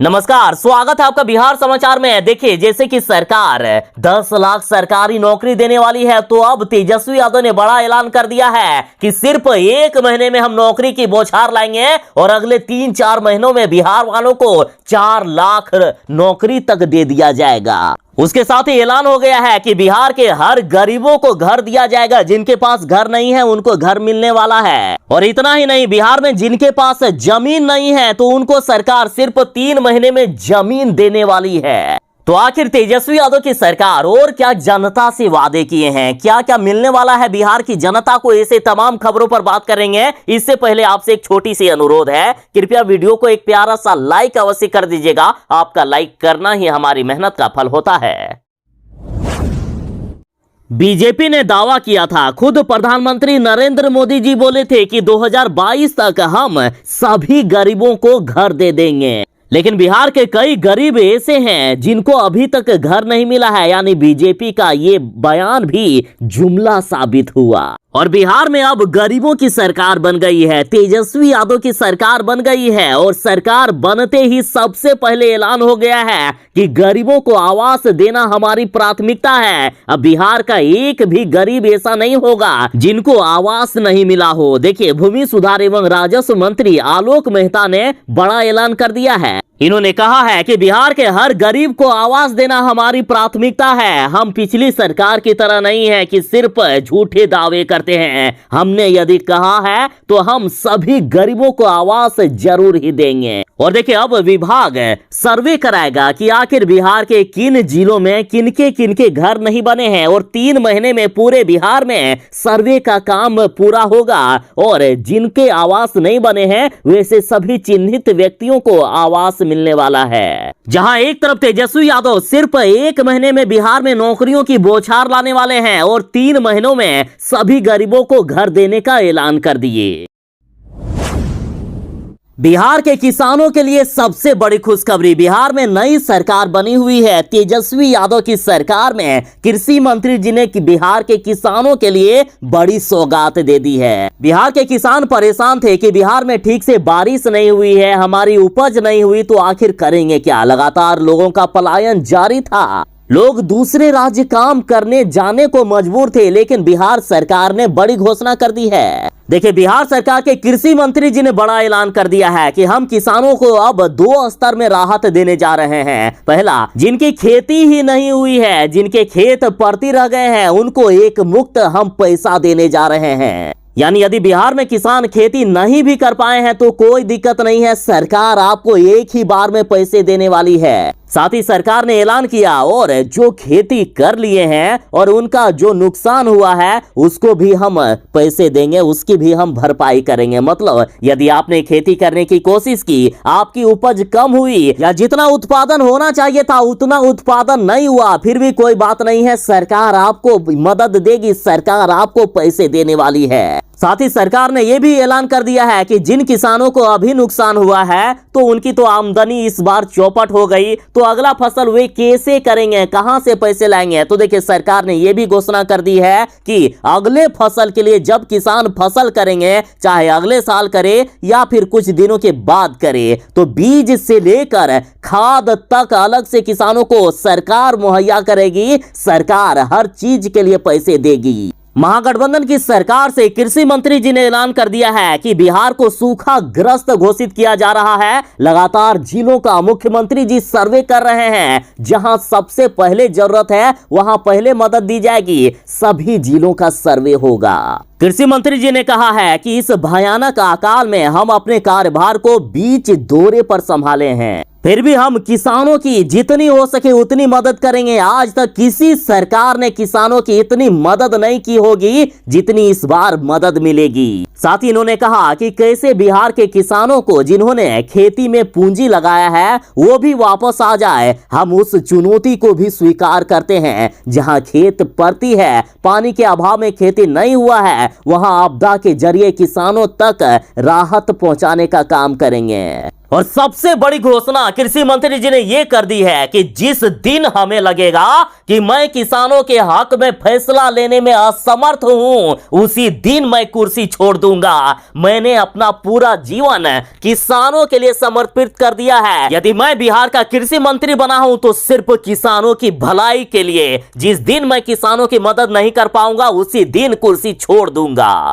नमस्कार, स्वागत है आपका बिहार समाचार में। देखिए, जैसे कि सरकार 10 लाख सरकारी नौकरी देने वाली है, तो अब तेजस्वी यादव ने बड़ा ऐलान कर दिया है कि सिर्फ 1 महीने में हम नौकरी की बौछार लाएंगे और अगले 3-4 महीनों में बिहार वालों को 4 लाख नौकरी तक दे दिया जाएगा। उसके साथ ही ऐलान हो गया है कि बिहार के हर गरीबों को घर दिया जाएगा। जिनके पास घर नहीं है उनको घर मिलने वाला है। और इतना ही नहीं, बिहार में जिनके पास जमीन नहीं है तो उनको सरकार सिर्फ 3 महीने में जमीन देने वाली है। तो आखिर तेजस्वी यादव की सरकार और क्या जनता से वादे किए हैं, क्या क्या मिलने वाला है बिहार की जनता को, ऐसे तमाम खबरों पर बात करेंगे। इससे पहले आपसे एक छोटी सी अनुरोध है, कृपया वीडियो को एक प्यारा सा लाइक अवश्य कर दीजिएगा। आपका लाइक करना ही हमारी मेहनत का फल होता है। बीजेपी ने दावा किया था, खुद प्रधानमंत्री नरेंद्र मोदी जी बोले थे कि 2022 तक हम सभी गरीबों को घर दे देंगे। लेकिन बिहार के कई गरीब ऐसे हैं जिनको अभी तक घर नहीं मिला है। यानी बीजेपी का ये बयान भी जुमला साबित हुआ। और बिहार में अब गरीबों की सरकार बन गई है, तेजस्वी यादव की सरकार बन गई है। और सरकार बनते ही सबसे पहले ऐलान हो गया है कि गरीबों को आवास देना हमारी प्राथमिकता है। अब बिहार का एक भी गरीब ऐसा नहीं होगा जिनको आवास नहीं मिला हो। देखिए, भूमि सुधार एवं राजस्व मंत्री आलोक मेहता ने बड़ा ऐलान कर दिया है। इन्होंने कहा है कि बिहार के हर गरीब को आवास देना हमारी प्राथमिकता है। हम पिछली सरकार की तरह नहीं है कि सिर्फ झूठे दावे करते हैं। हमने यदि कहा है तो हम सभी गरीबों को आवास जरूर ही देंगे। और देखिए, अब विभाग सर्वे कराएगा कि आखिर बिहार के किन जिलों में किनके घर नहीं बने हैं। और 3 महीने में पूरे बिहार में सर्वे का काम पूरा होगा। और जिनके आवास नहीं बने हैं वैसे सभी चिन्हित व्यक्तियों को आवास मिलने वाला है। जहां एक तरफ तेजस्वी यादव सिर्फ 1 महीने में बिहार में नौकरियों की बौछार लाने वाले हैं और 3 महीनों में सभी गरीबों को घर देने का ऐलान कर दिए। बिहार के किसानों के लिए सबसे बड़ी खुशखबरी, बिहार में नई सरकार बनी हुई है। तेजस्वी यादव की सरकार में कृषि मंत्री जी ने बिहार के किसानों के लिए बड़ी सौगात दे दी है। बिहार के किसान परेशान थे कि बिहार में ठीक से बारिश नहीं हुई है, हमारी उपज नहीं हुई, तो आखिर करेंगे क्या। लगातार लोगों का पलायन जारी था, लोग दूसरे राज्य काम करने जाने को मजबूर थे। लेकिन बिहार सरकार ने बड़ी घोषणा कर दी है। देखिए, बिहार सरकार के कृषि मंत्री जी ने बड़ा ऐलान कर दिया है कि हम किसानों को अब 2 स्तर में राहत देने जा रहे हैं। पहला, जिनकी खेती ही नहीं हुई है, जिनके खेत पड़ती रह गए हैं, उनको एक मुक्त हम पैसा देने जा रहे हैं। यानी यदि बिहार में किसान खेती नहीं भी कर पाए हैं तो कोई दिक्कत नहीं है, सरकार आपको एक ही बार में पैसे देने वाली है। साथ ही सरकार ने ऐलान किया, और जो खेती कर लिए हैं और उनका जो नुकसान हुआ है उसको भी हम पैसे देंगे, उसकी भी हम भरपाई करेंगे। मतलब यदि आपने खेती करने की कोशिश की, आपकी उपज कम हुई या जितना उत्पादन होना चाहिए था उतना उत्पादन नहीं हुआ, फिर भी कोई बात नहीं है, सरकार आपको मदद देगी, सरकार आपको पैसे देने वाली है। साथ ही सरकार ने यह भी ऐलान कर दिया है कि जिन किसानों को अभी नुकसान हुआ है तो उनकी तो आमदनी इस बार चौपट हो गई, तो अगला फसल वे कैसे करेंगे, कहां से पैसे लाएंगे। तो देखिए, सरकार ने यह भी घोषणा कर दी है कि अगले फसल के लिए जब किसान फसल करेंगे, चाहे अगले साल करे या फिर कुछ दिनों के बाद करे, तो बीज से लेकर खाद तक अलग से किसानों को सरकार मुहैया करेगी। सरकार हर चीज के लिए पैसे देगी। महागठबंधन की सरकार से कृषि मंत्री जी ने ऐलान कर दिया है कि बिहार को सूखा ग्रस्त घोषित किया जा रहा है। लगातार जिलों का मुख्यमंत्री जी सर्वे कर रहे हैं, जहां सबसे पहले जरूरत है वहां पहले मदद दी जाएगी। सभी जिलों का सर्वे होगा। कृषि मंत्री जी ने कहा है कि इस भयानक अकाल में हम अपने कार्यभार को बीच दौरे पर संभाले हैं, फिर भी हम किसानों की जितनी हो सके उतनी मदद करेंगे। आज तक किसी सरकार ने किसानों की इतनी मदद नहीं की होगी जितनी इस बार मदद मिलेगी। साथ ही इन्होंने कहा कि कैसे बिहार के किसानों को जिन्होंने खेती में पूंजी लगाया है वो भी वापस आ जाए। हम उस चुनौती को भी स्वीकार करते हैं। जहां खेत पड़ती है, पानी के अभाव में खेती नहीं हुआ है, वहां आपदा के जरिए किसानों तक राहत पहुंचाने का काम करेंगे। और सबसे बड़ी घोषणा कृषि मंत्री जी ने यह कर दी है कि जिस दिन हमें लगेगा कि मैं किसानों के हक में फैसला लेने में असमर्थ हूं, उसी दिन मैं कुर्सी छोड़ दूंगा। मैंने अपना पूरा जीवन किसानों के लिए समर्पित कर दिया है। यदि मैं बिहार का कृषि मंत्री बना हूं तो सिर्फ किसानों की भलाई के लिए। जिस दिन मैं किसानों की मदद नहीं कर पाऊंगा, उसी दिन कुर्सी छोड़ दूंगा।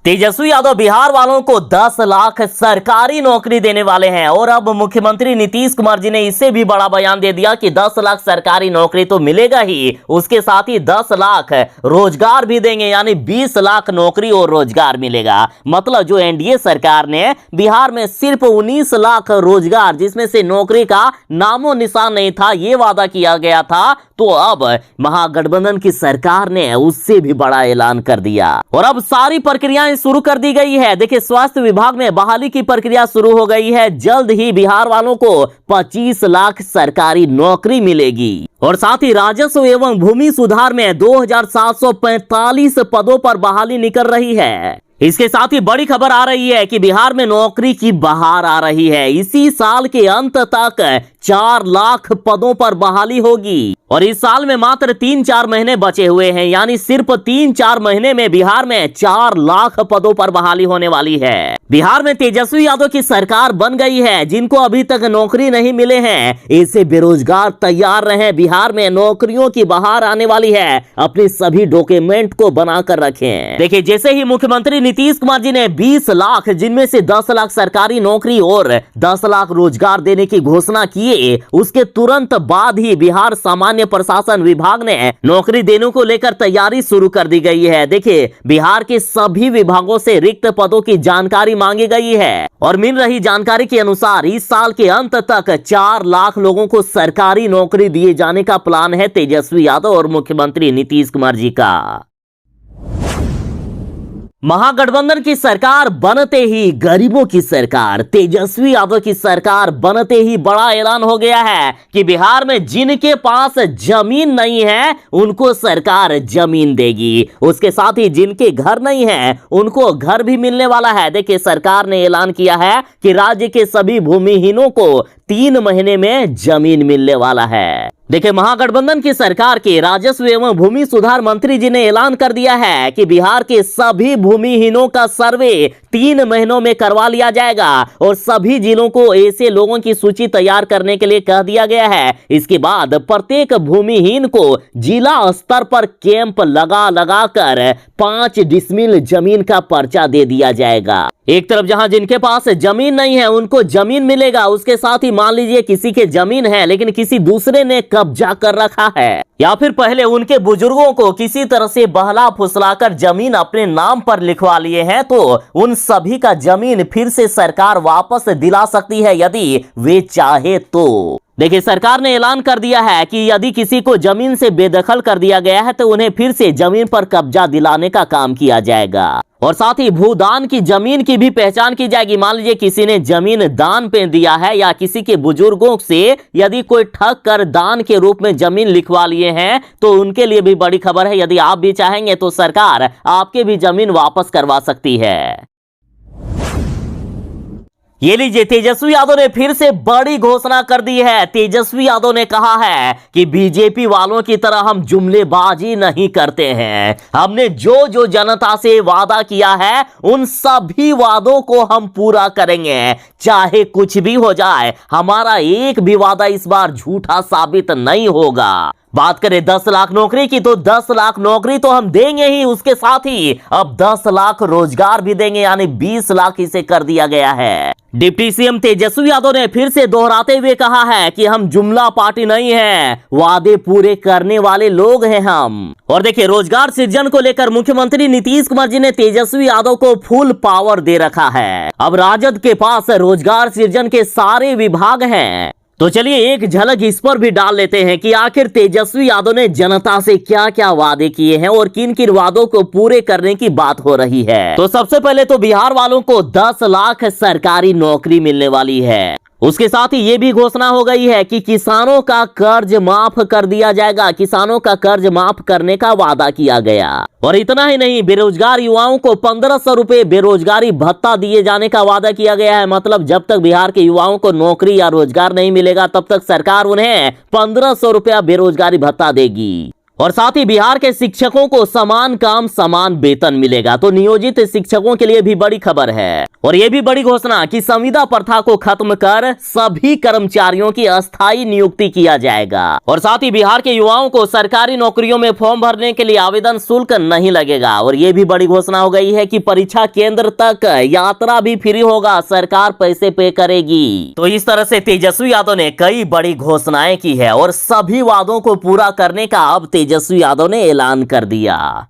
तेजस्वी यादव बिहार वालों को 10 लाख सरकारी नौकरी देने वाले हैं और अब मुख्यमंत्री नीतीश कुमार जी ने इससे भी बड़ा बयान दे दिया कि 10 लाख सरकारी नौकरी तो मिलेगा ही, उसके साथ ही 10 लाख रोजगार भी देंगे, यानी 20 लाख नौकरी और रोजगार मिलेगा। मतलब जो एनडीए सरकार ने बिहार में सिर्फ 19 लाख रोजगार, जिसमें से नौकरी का नामो निशान नहीं था, ये वादा किया गया था, तो अब महागठबंधन की सरकार ने उससे भी बड़ा ऐलान कर दिया और अब सारी प्रक्रियाएं शुरू कर दी गई है। देखिए, स्वास्थ्य विभाग में बहाली की प्रक्रिया शुरू हो गई है। जल्द ही बिहार वालों को 25 लाख सरकारी नौकरी मिलेगी और साथ ही राजस्व एवं भूमि सुधार में 2745 पदों पर बहाली निकल रही है। इसके साथ ही बड़ी खबर आ रही है कि बिहार में नौकरी की बहार आ रही है। इसी साल के अंत तक 4 लाख पदों पर बहाली होगी और इस साल में मात्र 3-4 महीने बचे हुए हैं, यानी सिर्फ 3-4 महीने में बिहार में 4 लाख पदों पर बहाली होने वाली है। बिहार में तेजस्वी यादव की सरकार बन गई है। जिनको अभी तक नौकरी नहीं मिले हैं, ऐसे बेरोजगार तैयार रहे। बिहार में नौकरियों की बहार आने वाली है। अपने सभी डॉक्यूमेंट को बनाकर रखें। देखिए, जैसे ही मुख्यमंत्री नीतीश कुमार जी ने 20 लाख, जिनमें से 10 लाख सरकारी नौकरी और 10 लाख रोजगार देने की घोषणा किए, उसके तुरंत बाद ही बिहार सामान्य प्रशासन विभाग ने नौकरी देने को लेकर तैयारी शुरू कर दी गई है। देखिए, बिहार के सभी विभागों से रिक्त पदों की जानकारी मांगी गई है और मिल रही जानकारी के अनुसार इस साल के अंत तक 4 लाख लोगों को सरकारी नौकरी दिए जाने का प्लान है तेजस्वी यादव और मुख्यमंत्री नीतीश कुमार जी का। महागठबंधन की सरकार बनते ही गरीबों की सरकार, तेजस्वी यादव की सरकार बनते ही बड़ा ऐलान हो गया है कि बिहार में जिनके पास जमीन नहीं है उनको सरकार जमीन देगी। उसके साथ ही जिनके घर नहीं है उनको घर भी मिलने वाला है। देखिए, सरकार ने ऐलान किया है कि राज्य के सभी भूमिहीनों को 3 महीने में जमीन मिलने वाला है। देखिए, महागठबंधन की सरकार के राजस्व एवं भूमि सुधार मंत्री जी ने ऐलान कर दिया है कि बिहार के सभी भूमिहीनों का सर्वे 3 महीनों में करवा लिया जाएगा और सभी जिलों को ऐसे लोगों की सूची तैयार करने के लिए कह दिया गया है। इसके बाद प्रत्येक भूमिहीन को जिला स्तर पर कैंप लगा कर 5 डिसमिल जमीन का पर्चा दे दिया जाएगा। एक तरफ जहां जिनके पास जमीन नहीं है उनको जमीन मिलेगा, उसके साथ ही मान लीजिए किसी के जमीन है लेकिन किसी दूसरे ने कब्जा कर रखा है, या फिर पहले उनके बुजुर्गों को किसी तरह से बहला फुसलाकर जमीन अपने नाम पर लिखवा लिए हैं, तो उन सभी का जमीन फिर से सरकार वापस दिला सकती है यदि वे चाहे तो। देखिए, सरकार ने ऐलान कर दिया है कि यदि किसी को जमीन से बेदखल कर दिया गया है तो उन्हें फिर से जमीन पर कब्जा दिलाने का काम किया जाएगा और साथ ही भूदान की जमीन की भी पहचान की जाएगी। मान लीजिए किसी ने जमीन दान पे दिया है या किसी के बुजुर्गों से यदि कोई ठग कर दान के रूप में जमीन लिखवा लिए हैं तो उनके लिए भी बड़ी खबर है। यदि आप भी चाहेंगे तो सरकार आपके भी जमीन वापस करवा सकती है। ये लीजिए, तेजस्वी यादव ने फिर से बड़ी घोषणा कर दी है। तेजस्वी यादव ने कहा है कि बीजेपी वालों की तरह हम जुमलेबाजी नहीं करते हैं। हमने जो जनता से वादा किया है उन सभी वादों को हम पूरा करेंगे, चाहे कुछ भी हो जाए। हमारा एक भी वादा इस बार झूठा साबित नहीं होगा। बात करें 10 लाख नौकरी की तो 10 लाख नौकरी तो हम देंगे ही, उसके साथ ही अब 10 लाख रोजगार भी देंगे, यानी 20 लाख इसे कर दिया गया है। डिप्टी सीएम तेजस्वी यादव ने फिर से दोहराते हुए कहा है कि हम जुमला पार्टी नहीं है, वादे पूरे करने वाले लोग हैं हम। और देखिए, रोजगार सृजन को लेकर मुख्यमंत्री नीतीश कुमार जी ने तेजस्वी यादव को फुल पावर दे रखा है। अब राजद के पास रोजगार सृजन के सारे विभाग हैं। तो चलिए एक झलक इस पर भी डाल लेते हैं कि आखिर तेजस्वी यादव ने जनता से क्या क्या वादे किए हैं और किन किन वादों को पूरे करने की बात हो रही है। तो सबसे पहले तो बिहार वालों को 10 लाख सरकारी नौकरी मिलने वाली है। उसके साथ ही ये भी घोषणा हो गई है कि किसानों का कर्ज माफ कर दिया जाएगा। किसानों का कर्ज माफ करने का वादा किया गया। और इतना ही नहीं, बेरोजगार युवाओं को 1500 रुपए बेरोजगारी भत्ता दिए जाने का वादा किया गया है। मतलब जब तक बिहार के युवाओं को नौकरी या रोजगार नहीं मिलेगा तब तक सरकार उन्हें 1500 रुपया बेरोजगारी भत्ता देगी। और साथ ही बिहार के शिक्षकों को समान काम समान वेतन मिलेगा। तो नियोजित शिक्षकों के लिए भी बड़ी खबर है। और यह भी बड़ी घोषणा कि संविदा प्रथा को खत्म कर सभी कर्मचारियों की अस्थायी नियुक्ति किया जाएगा। और साथ ही बिहार के युवाओं को सरकारी नौकरियों में फॉर्म भरने के लिए आवेदन शुल्क नहीं लगेगा। और यह भी बड़ी घोषणा हो गई है कि परीक्षा केंद्र तक यात्रा भी फ्री होगा, सरकार पैसे पे करेगी। तो इस तरह से तेजस्वी यादव ने कई बड़ी घोषणाएं की है और सभी वादों को पूरा करने का अब तेजस्वी यादव ने ऐलान कर दिया।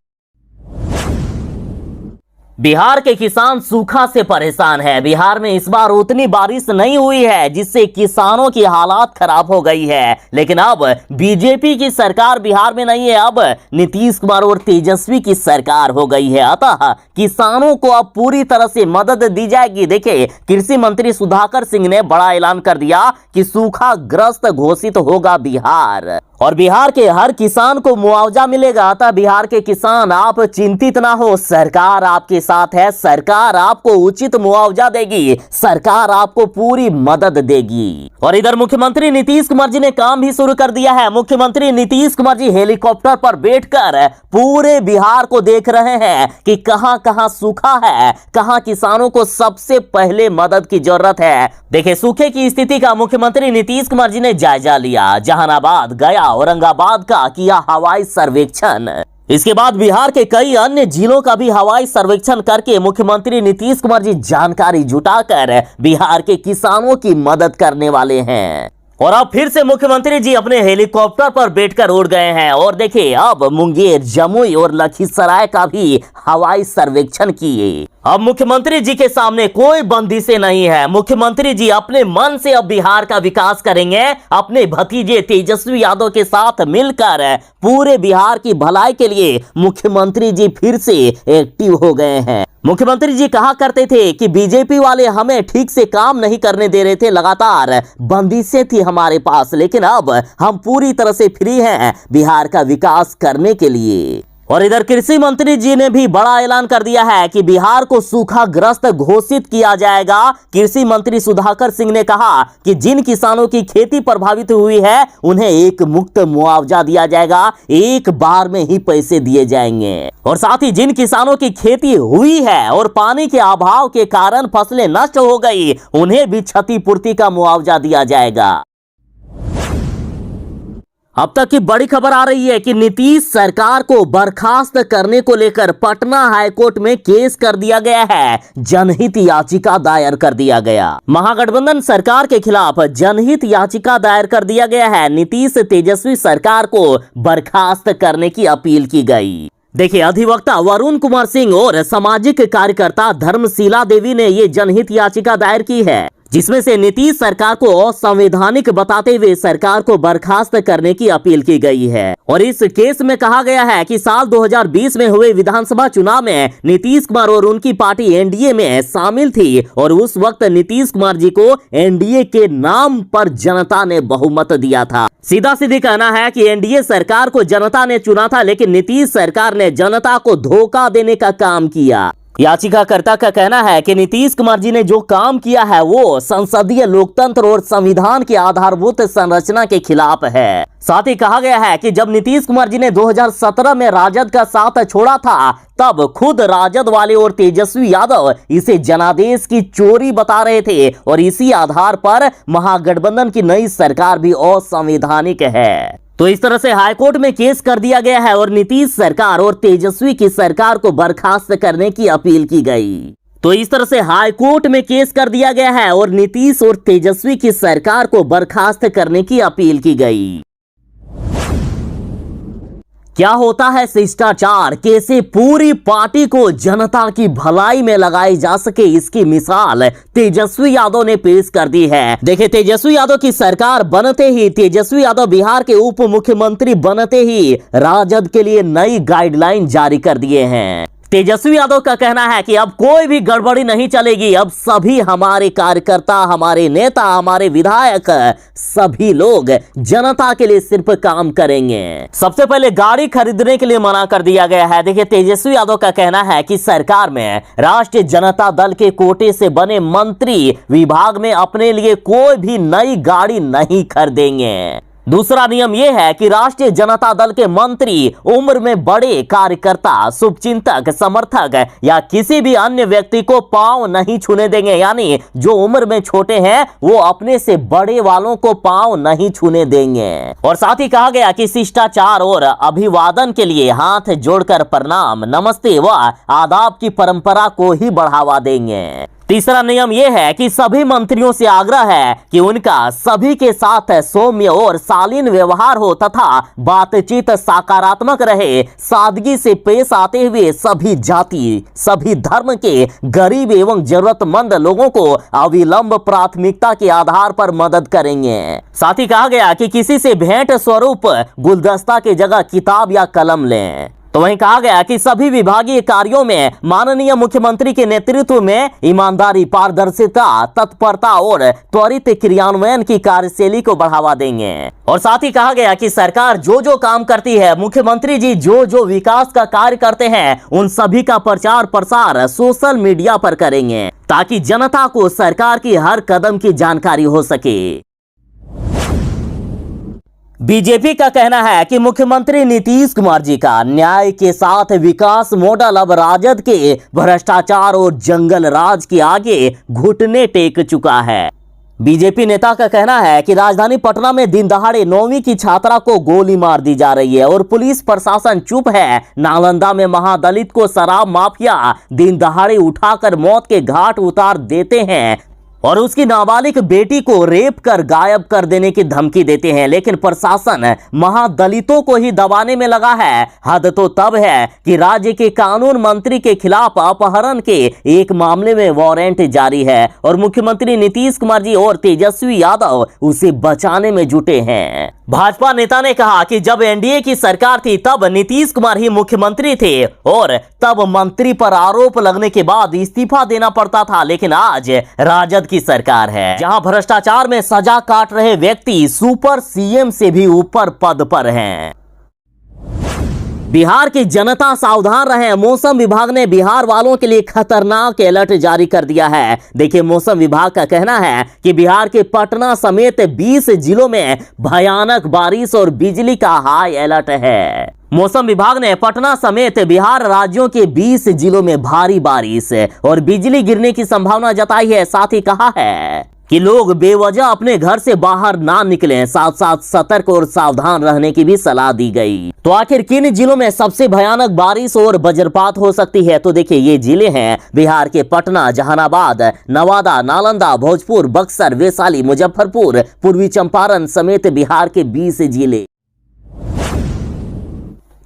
बिहार के किसान सूखा से परेशान है। बिहार में इस बार उतनी बारिश नहीं हुई है जिससे किसानों की हालात खराब हो गई है। लेकिन अब बीजेपी की सरकार बिहार में नहीं है, अब नीतीश कुमार और तेजस्वी की सरकार हो गई है। अतः किसानों को अब पूरी तरह से मदद दी जाएगी। देखिए, कृषि मंत्री सुधाकर सिंह ने बड़ा ऐलान कर दिया कि सूखा ग्रस्त घोषित होगा बिहार और बिहार के हर किसान को मुआवजा मिलेगा। अतः बिहार के किसान आप चिंतित ना हो, सरकार आपके साथ है, सरकार आपको उचित मुआवजा देगी, सरकार आपको पूरी मदद देगी। और इधर मुख्यमंत्री नीतीश कुमार जी ने काम भी शुरू कर दिया है। मुख्यमंत्री नीतीश कुमार जी हेलीकॉप्टर पर बैठकर पूरे बिहार को देख रहे हैं कि कहां कहां सूखा है, कहां किसानों को सबसे पहले मदद की जरूरत है। देखिए, सूखे की स्थिति का मुख्यमंत्री नीतीश कुमार जी ने जायजा लिया। जहानाबाद, गया, औरंगाबाद का किया हवाई सर्वेक्षण। इसके बाद बिहार के कई अन्य जिलों का भी हवाई सर्वेक्षण करके मुख्यमंत्री नीतीश कुमार जी जानकारी जुटाकर बिहार के किसानों की मदद करने वाले हैं। और अब फिर से मुख्यमंत्री जी अपने हेलीकॉप्टर पर बैठकर उड़ गए हैं और देखिए, अब मुंगेर, जमुई और लखीसराय का भी हवाई सर्वेक्षण किए। अब मुख्यमंत्री जी के सामने कोई बंदिशें नहीं है। मुख्यमंत्री जी अपने मन से अब बिहार का विकास करेंगे। अपने भतीजे तेजस्वी यादव के साथ मिलकर पूरे बिहार की भलाई के लिए मुख्यमंत्री जी फिर से एक्टिव हो गए हैं। मुख्यमंत्री जी कहा करते थे कि बीजेपी वाले हमें ठीक से काम नहीं करने दे रहे थे, लगातार बंदिशें थी हमारे पास, लेकिन अब हम पूरी तरह से फ्री हैं बिहार का विकास करने के लिए। और इधर कृषि मंत्री जी ने भी बड़ा ऐलान कर दिया है कि बिहार को सूखाग्रस्त घोषित किया जाएगा। कृषि मंत्री सुधाकर सिंह ने कहा कि जिन किसानों की खेती प्रभावित हुई है उन्हें एक मुक्त मुआवजा दिया जाएगा, एक बार में ही पैसे दिए जाएंगे। और साथ ही जिन किसानों की खेती हुई है और पानी के अभाव के कारण फसलें नष्ट हो गई, उन्हें भी क्षतिपूर्ति का मुआवजा दिया जाएगा। अब तक की बड़ी खबर आ रही है कि नीतीश सरकार को बर्खास्त करने को लेकर पटना हाईकोर्ट में केस कर दिया गया है। जनहित याचिका दायर कर दिया गया। महागठबंधन सरकार के खिलाफ जनहित याचिका दायर कर दिया गया है। नीतीश तेजस्वी सरकार को बर्खास्त करने की अपील की गई। देखिए, अधिवक्ता वरुण कुमार सिंह और सामाजिक कार्यकर्ता धर्मशीला देवी ने ये जनहित याचिका दायर की है, जिसमें से नीतीश सरकार को असंवैधानिक बताते हुए सरकार को बर्खास्त करने की अपील की गई है। और इस केस में कहा गया है कि साल 2020 में हुए विधानसभा चुनाव में नीतीश कुमार और उनकी पार्टी एनडीए में शामिल थी और उस वक्त नीतीश कुमार जी को एनडीए के नाम पर जनता ने बहुमत दिया था। सीधा सीधी कहना है कि एनडीए सरकार को जनता ने चुना था, लेकिन नीतीश सरकार ने जनता को धोखा देने का काम किया। याचिकाकर्ता का कहना है कि नीतीश कुमार जी ने जो काम किया है वो संसदीय लोकतंत्र और संविधान की आधारभूत संरचना के खिलाफ है। साथ ही कहा गया है कि जब नीतीश कुमार जी ने 2017 में राजद का साथ छोड़ा था, तब खुद राजद वाले और तेजस्वी यादव इसे जनादेश की चोरी बता रहे थे और इसी आधार पर महागठबंधन की नई सरकार भी असंवैधानिक है। तो इस तरह से हाईकोर्ट में केस कर दिया गया है और नीतीश सरकार और तेजस्वी की सरकार को बर्खास्त करने की अपील की गई। तो इस तरह से हाईकोर्ट में केस कर दिया गया है और नीतीश और तेजस्वी की सरकार को बर्खास्त करने की अपील की गई। क्या होता है शिष्टाचार, कैसे पूरी पार्टी को जनता की भलाई में लगाई जा सके, इसकी मिसाल तेजस्वी यादव ने पेश कर दी है। देखिए, तेजस्वी यादव की सरकार बनते ही, तेजस्वी यादव बिहार के उप मुख्यमंत्री बनते ही राजद के लिए नई गाइडलाइन जारी कर दिए हैं। तेजस्वी यादव का कहना है कि अब कोई भी गड़बड़ी नहीं चलेगी, अब सभी हमारे कार्यकर्ता, हमारे नेता, हमारे विधायक, सभी लोग जनता के लिए सिर्फ काम करेंगे। सबसे पहले गाड़ी खरीदने के लिए मना कर दिया गया है। देखिए, तेजस्वी यादव का कहना है कि सरकार में राष्ट्रीय जनता दल के कोटे से बने मंत्री विभाग में अपने लिए कोई भी नई गाड़ी नहीं खरीदेंगे। दूसरा नियम यह है कि राष्ट्रीय जनता दल के मंत्री उम्र में बड़े कार्यकर्ता, शुभचिंतक, समर्थक या किसी भी अन्य व्यक्ति को पांव नहीं छूने देंगे। यानी जो उम्र में छोटे हैं वो अपने से बड़े वालों को पांव नहीं छूने देंगे। और साथ ही कहा गया कि शिष्टाचार और अभिवादन के लिए हाथ जोड़कर प्रणाम, नमस्ते व आदाब की परंपरा को ही बढ़ावा देंगे। तीसरा नियम यह है कि सभी मंत्रियों से आग्रह है कि उनका सभी के साथ सौम्य और शालीन व्यवहार हो तथा बातचीत सकारात्मक रहे। सादगी से पेश आते हुए सभी जाति, सभी धर्म के गरीब एवं जरूरतमंद लोगों को अविलंब प्राथमिकता के आधार पर मदद करेंगे। साथ ही कहा गया कि किसी से भेंट स्वरूप गुलदस्ता की जगह किताब या कलम लें। तो वहीं कहा गया कि सभी विभागीय कार्यों में माननीय मुख्यमंत्री के नेतृत्व में ईमानदारी, पारदर्शिता, तत्परता और त्वरित क्रियान्वयन की कार्यशैली को बढ़ावा देंगे। और साथ ही कहा गया कि सरकार जो जो काम करती है, मुख्यमंत्री जी जो जो विकास का कार्य करते हैं, उन सभी का प्रचार प्रसार सोशल मीडिया पर करेंगे ताकि जनता को सरकार की हर कदम की जानकारी हो सके। बीजेपी का कहना है कि मुख्यमंत्री नीतीश कुमार जी का न्याय के साथ विकास मॉडल अब राजद के भ्रष्टाचार और जंगल राज के आगे घुटने टेक चुका है। बीजेपी नेता का कहना है कि राजधानी पटना में दिन दहाड़े 9वीं की छात्रा को गोली मार दी जा रही है और पुलिस प्रशासन चुप है। नालंदा में महादलित को शराब माफिया दिन दहाड़े उठाकर मौत के घाट उतार देते हैं और उसकी नाबालिग बेटी को रेप कर गायब कर देने की धमकी देते हैं, लेकिन प्रशासन महादलितों को ही दबाने में लगा है। हद तो तब है कि राज्य के कानून मंत्री के खिलाफ अपहरण के एक मामले में वारंट जारी है और मुख्यमंत्री नीतीश कुमार जी और तेजस्वी यादव उसे बचाने में जुटे हैं। भाजपा नेता ने कहा कि जब एनडीए की सरकार थी तब नीतीश कुमार ही मुख्यमंत्री थे और तब मंत्री पर आरोप लगने के बाद इस्तीफा देना पड़ता था, लेकिन आज राजद की सरकार है जहां भ्रष्टाचार में सजा काट रहे व्यक्ति सुपर सीएम से भी ऊपर पद पर हैं। बिहार की जनता सावधान रहे, मौसम विभाग ने बिहार वालों के लिए खतरनाक अलर्ट जारी कर दिया है। देखिए, मौसम विभाग का कहना है कि बिहार के पटना समेत 20 जिलों में भयानक बारिश और बिजली का हाई अलर्ट है। मौसम विभाग ने पटना समेत बिहार राज्यों के 20 जिलों में भारी बारिश और बिजली गिरने की संभावना जताई है। साथ ही कहा है कि लोग बेवजह अपने घर से बाहर ना निकलें, साथ साथ सतर्क और सावधान रहने की भी सलाह दी गई। तो आखिर किन जिलों में सबसे भयानक बारिश और वज्रपात हो सकती है? तो देखिए, ये जिले हैं बिहार के पटना, जहानाबाद, नवादा, नालंदा, भोजपुर, बक्सर, वैशाली, मुजफ्फरपुर, पूर्वी चंपारण समेत बिहार के 20 जिले।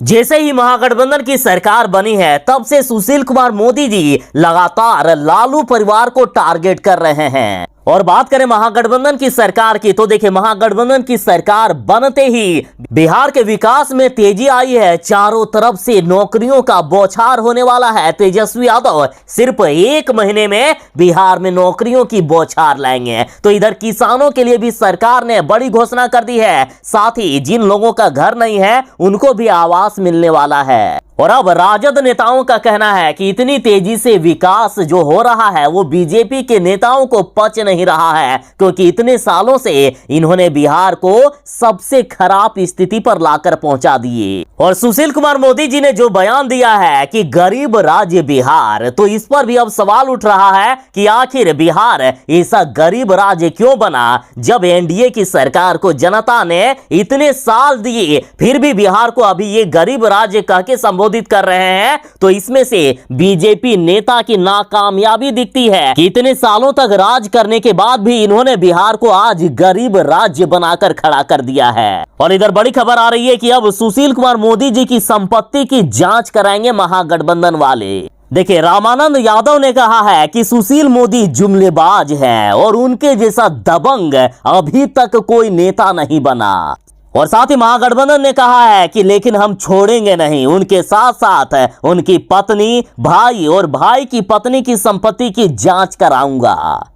जैसे ही महागठबंधन की सरकार बनी है तब से सुशील कुमार मोदी जी लगातार लालू परिवार को टारगेट कर रहे हैं। और बात करें महागठबंधन की सरकार की, तो देखिए, महागठबंधन की सरकार बनते ही बिहार के विकास में तेजी आई है। चारों तरफ से नौकरियों का बौछार होने वाला है। तेजस्वी यादव सिर्फ 1 महीने में बिहार में नौकरियों की बौछार लाएंगे। तो इधर किसानों के लिए भी सरकार ने बड़ी घोषणा कर दी है। साथ ही जिन लोगों का घर नहीं है उनको भी आवास मिलने वाला है। और अब राजद नेताओं का कहना है कि इतनी तेजी से विकास जो हो रहा है वो बीजेपी के नेताओं को पच नहीं रहा है, क्योंकि इतने सालों से इन्होंने बिहार को सबसे खराब स्थिति पर लाकर पहुंचा दिए। और सुशील कुमार मोदी जी ने जो बयान दिया है कि गरीब राज्य बिहार, तो इस पर भी अब सवाल उठ रहा है कि आखिर बिहार ऐसा गरीब राज्य क्यों बना जब एनडीए की सरकार को जनता ने इतने साल दिए, फिर भी बिहार को अभी ये गरीब राज्य कह के संबोधित कर रहे हैं। तो इसमें से बीजेपी नेता की नाकामयाबी दिखती है कि इतने सालों तक राज करने के बाद भी इन्होंने बिहार को आज गरीब राज्य बनाकर खड़ा कर दिया है। और इधर बड़ी खबर आ रही है कि अब सुशील कुमार मोदी जी की संपत्ति की जांच कराएंगे महागठबंधन वाले। देखिए, रामानंद यादव ने कहा है कि सुशील मोदी जुमलेबाज हैं और उनके जैसा दबंग अभी तक कोई नेता नहीं बना। और साथ ही महागठबंधन ने कहा है कि लेकिन हम छोड़ेंगे नहीं, उनके साथ साथ उनकी पत्नी, भाई और भाई की पत्नी की संपत्ति की जांच कराऊंगा।